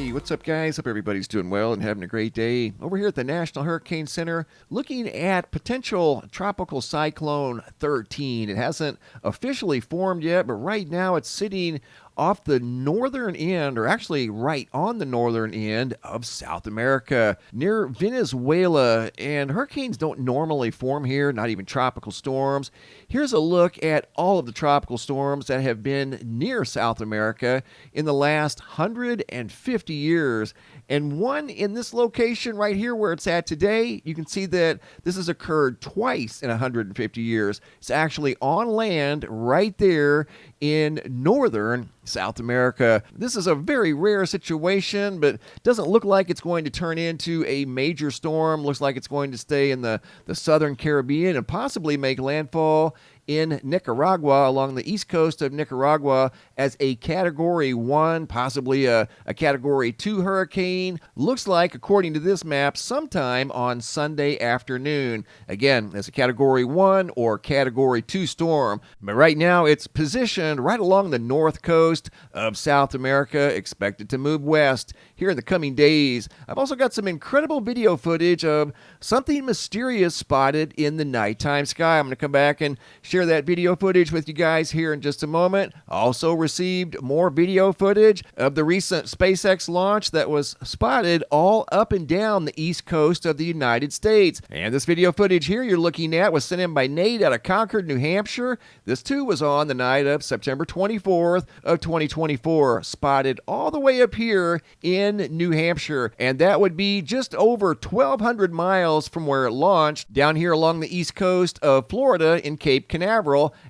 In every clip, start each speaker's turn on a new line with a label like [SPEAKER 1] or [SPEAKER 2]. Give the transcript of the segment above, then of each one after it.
[SPEAKER 1] Hey, what's up, guys? Hope everybody's doing well and having a great day. Over here at the National Hurricane Center, looking at potential Tropical Cyclone 13. It hasn't officially formed yet, but right now it's sitting off the northern end, or actually right on the northern end of South America, near Venezuela. And hurricanes don't normally form here, not even tropical storms. Here's a look at all of the tropical storms that have been near South America in the last 150 years. And one in this location right here where it's at today, you can see that this has occurred twice in 150 years. It's actually on land right there in northern South America. This is a very rare situation, but doesn't look like it's going to turn into a major storm. Looks like it's going to stay in the southern Caribbean and possibly make landfall in Nicaragua, along the east coast of Nicaragua, as a Category 1, possibly a Category 2 hurricane. Looks like, according to this map, sometime on Sunday afternoon. Again, as a Category 1 or Category 2 storm. But right now, it's positioned right along the north coast of South America, expected to move west here in the coming days. I've also got some incredible video footage of something mysterious spotted in the nighttime sky. I'm going to come back and share that video footage with you guys here in just a moment. Also received more video footage of the recent SpaceX launch that was spotted all up and down the east coast of the United States. And this video footage here you're looking at was sent in by Nate out of Concord, New Hampshire. This too was on the night of September 24th of 2024, spotted all the way up here in New Hampshire. And that would be just over 1,200 miles from where it launched, down here along the east coast of Florida in Cape Canaveral.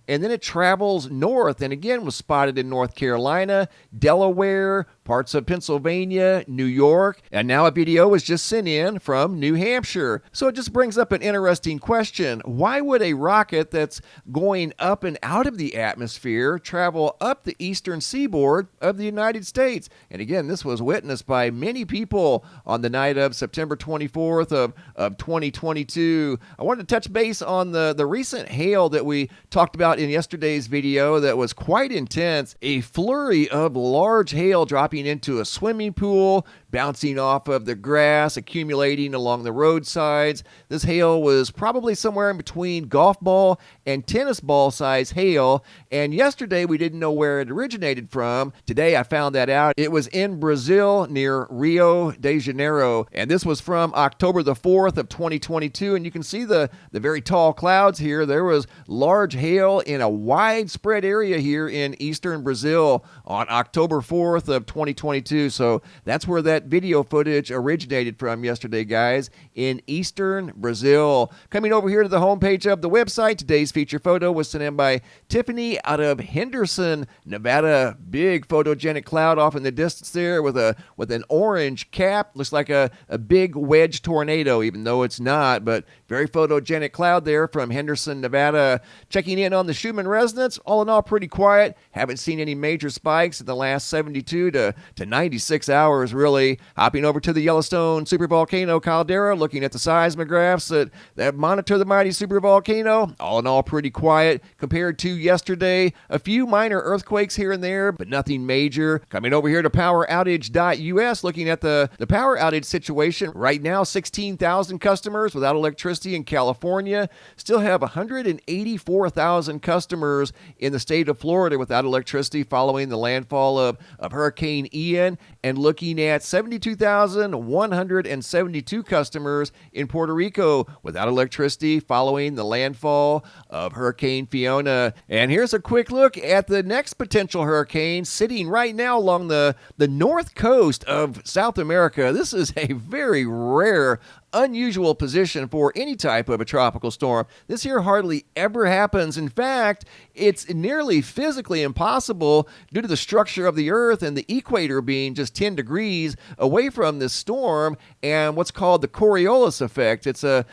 [SPEAKER 1] And then it travels north and again was spotted in North Carolina, Delaware, parts of Pennsylvania, New York, and now a video was just sent in from New Hampshire. So it just brings up an interesting question. Why would a rocket that's going up and out of the atmosphere travel up the eastern seaboard of the United States? And again, this was witnessed by many people on the night of September 24th of 2022. I wanted to touch base on the recent hail that we talked about in yesterday's video that was quite intense. A flurry of large hail dropping into a swimming pool, bouncing off of the grass, accumulating along the roadsides. This hail was probably somewhere in between golf ball and tennis ball size hail. And yesterday we didn't know where it originated from. Today I found that out. It was in Brazil near Rio de Janeiro. And this was from October the 4th of 2022. And you can see the very tall clouds here. There was large hail in a widespread area here in eastern Brazil on October 4th of 2022. So that's where that video footage originated from yesterday, guys, in eastern Brazil. Coming over here to the homepage of the website, today's feature photo was sent in by Tiffany out of Henderson, Nevada. Big photogenic cloud off in the distance there with an orange cap. Looks like a big wedge tornado, even though it's not, but very photogenic cloud there from Henderson, Nevada. Checking in on the Schumann resonance, all in all pretty quiet. Haven't seen any major spikes in the last 72 to 96 hours, really. Hopping over to the Yellowstone supervolcano caldera, looking at the seismographs that monitor the mighty supervolcano. All in all, pretty quiet compared to yesterday. A few minor earthquakes here and there, but nothing major. Coming over here to poweroutage.us, looking at the power outage situation. Right now, 16,000 customers without electricity in California. Still have 184,000 customers in the state of Florida without electricity following the landfall of Hurricane Ian. And looking at 72,172 customers in Puerto Rico without electricity following the landfall of Hurricane Fiona. And here's a quick look at the next potential hurricane sitting right now along the north coast of South America. This is a very rare, unusual position for any type of a tropical storm. This here hardly ever happens. In fact, it's nearly physically impossible due to the structure of the Earth and the equator being just 10 degrees away from this storm and what's called the Coriolis effect. It's a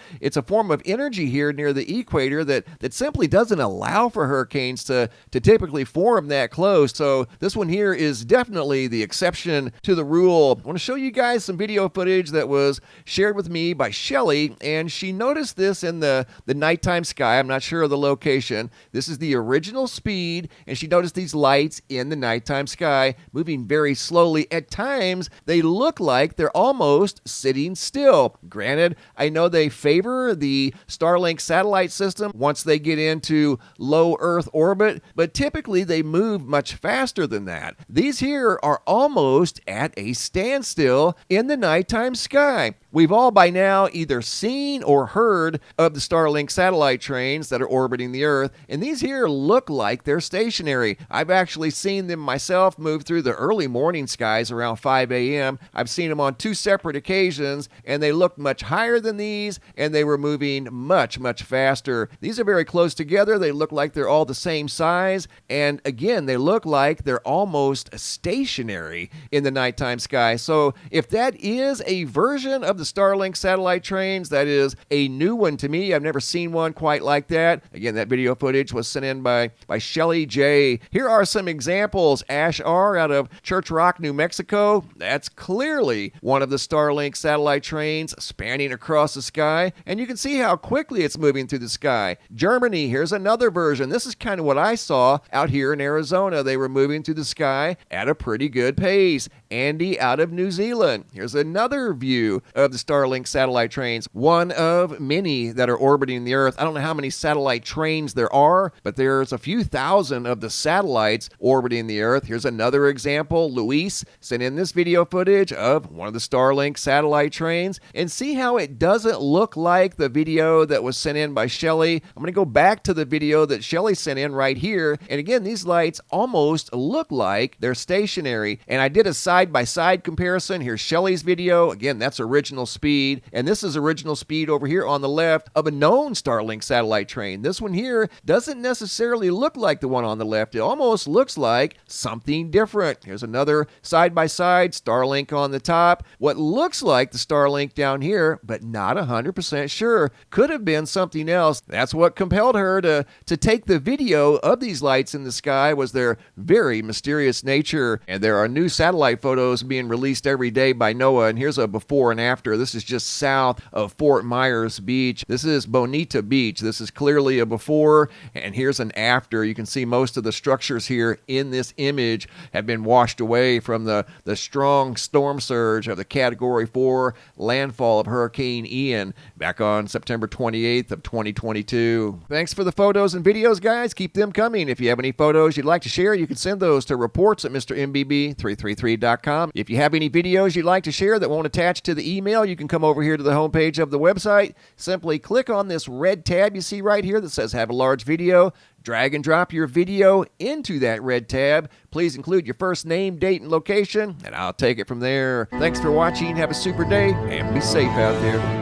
[SPEAKER 1] form of energy here near the equator that simply doesn't allow for hurricanes to typically form that close. So this one here is definitely the exception to the rule. I want to show you guys some video footage that was shared with me me by Shelley, and she noticed this in the nighttime sky. I'm not sure of the location. This is the original speed, and she noticed these lights in the nighttime sky moving very slowly. At times, they look like they're almost sitting still. Granted, I know they favor the Starlink satellite system once they get into low Earth orbit, but typically they move much faster than that. These here are almost at a standstill in the nighttime sky. We've all by now either seen or heard of the Starlink satellite trains that are orbiting the Earth, and these here look like they're stationary. I've actually seen them myself move through the early morning skies around 5 a.m. I've seen them on 2 separate occasions, and they looked much higher than these, and they were moving much, much faster. These are very close together. They look like they're all the same size, and again, they look like they're almost stationary in the nighttime sky. So if that is a version of the Starlink satellite trains, that is a new one to me. I've never seen one quite like that. Again, that video footage was sent in by Shelly J. Here are some examples. Ash R out of Church Rock, New Mexico. That's clearly one of the Starlink satellite trains spanning across the sky, and you can see how quickly it's moving through the sky. Germany, here's another version. This is kind of what I saw out here in Arizona. They were moving through the sky at a pretty good pace. Andy out of New Zealand. Here's another view of the Starlink satellite trains, one of many that are orbiting the Earth. I don't know how many satellite trains there are, but there's a few thousand of the satellites orbiting the Earth. Here's another example. Luis sent in this video footage of one of the Starlink satellite trains, and see how it doesn't look like the video that was sent in by Shelley. I'm going to go back to the video that Shelley sent in right here, and again, these lights almost look like they're stationary, and I did a side-by-side comparison. Here's Shelley's video. Again, that's original speed, and this is original speed over here on the left of a known Starlink satellite train. This one here doesn't necessarily look like the one on the left. It almost looks like something different. Here's another side-by-side, Starlink on the top. What looks like the Starlink down here, but not 100% sure. Could have been something else. That's what compelled her to take the video of these lights in the sky, was their very mysterious nature. And there are new satellite photos being released every day by NOAA, and here's a before and after. This is just south of Fort Myers Beach. This is Bonita Beach. This is clearly a before, and here's an after. You can see most of the structures here in this image have been washed away from the strong storm surge of the Category 4 landfall of Hurricane Ian back on September 28th of 2022. Thanks for the photos and videos, guys. Keep them coming. If you have any photos you'd like to share, you can send those to reports@mrmbb333.com. If you have any videos you'd like to share that won't attach to the email, you can come over here to the homepage of the website. Simply click on this red tab you see right here that says Have a Large Video. Drag and drop your video into that red tab. Please include your first name, date, and location, and I'll take it from there. Thanks for watching. Have a super day, and be safe out there.